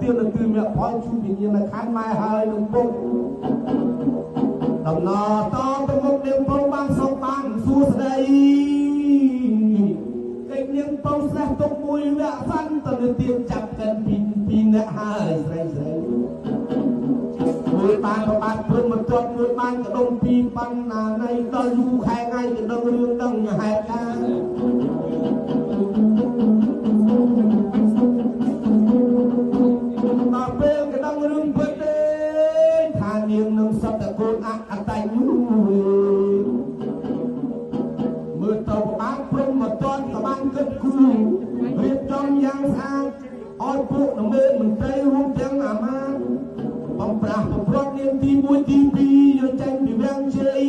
ទៀតនៅគឺអ្នកផលជួបវិញ្ញាណខណ្ឌម៉ែហើយនឹងពុកដំណើរតទៅមុខនាងពងបានសុខបានសួស្ដីកិច្ចនាងពងស្រះទុកមួយវគ្គសាន់ទៅនឹងទៀងចាប់កិនពីអ្នកហើយស្រីមួយបានប្របាទព្រមមកទាត់មួយបានកដុំពីបណ្ណានៃដល់យូរខែថ្ងៃកដឹងរឿងដឹងហេតុការដល់ពេលកដឹងរឿងពិតទេថានាងនឹងសត្វតកូនអតញ្ញូមើលទៅប្របាទព្រមមកទាត់ក៏បានគិតគូររៀបចំយ៉ាងស្អាតឲ្យពួកនមេមន្ត្រីរួមទាំងអាមាត្យបំប្រាស់បំប្រត់នាងទី1ទី2យកចេញពីវាំងជ័យ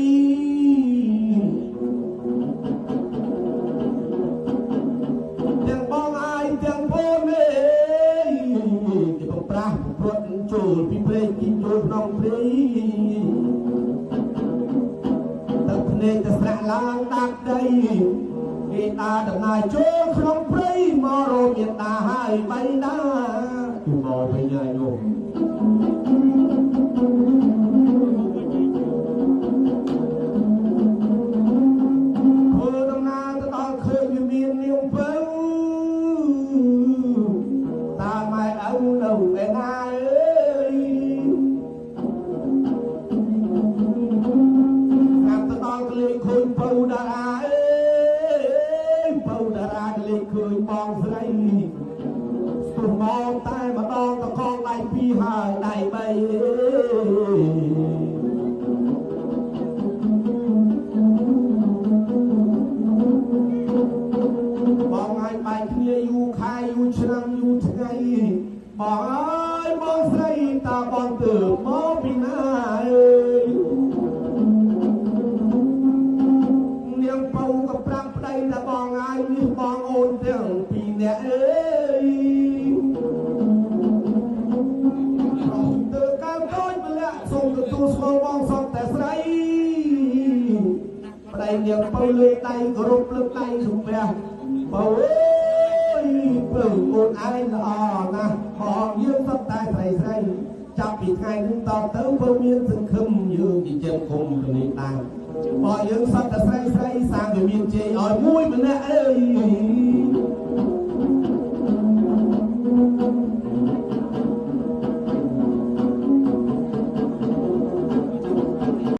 ទាំងបងអាយទាំងពូមេគេបំប្រាស់បំប្រត់ចូលពីព្រៃពីចូលក្នុងព្រៃទឹកភ្នែកទៅស្រាក់ឡើងដាក់ដីគេតាដំណើរចូលក្នុងព្រៃមករកមានតាហើយបៃតាគឺមកវិញហើយនោះតែម្ដងតកងដៃពីរហើយដៃ3បងឲ្យបែកគ្នាយូរខែយូរឆ្នាំយូរថ្ងៃបងអើយបងស្រីតាបងទើបមកពីណាអើយនាងពៅក៏ប្រាប់ប្តីថាបងឲ្យនេះបងអូនទាំងពីរនាក់អើយសូមទទួលស្គាល់បងសពតែស្រីប្តីនាងពៅលើកដៃគោរពលើកដៃជំរះពៅអើយពៅអូនឯងល្អណាស់បងយើងសពតែស្រីចាប់ពីថ្ងៃនេះតទៅពៅមានសង្ឃឹមយើងជាចិនគុំទៅនេះដែរបងយើងសពតែស្រីសាងវិមានជ័យឲ្យមួយម្នាក់អើយ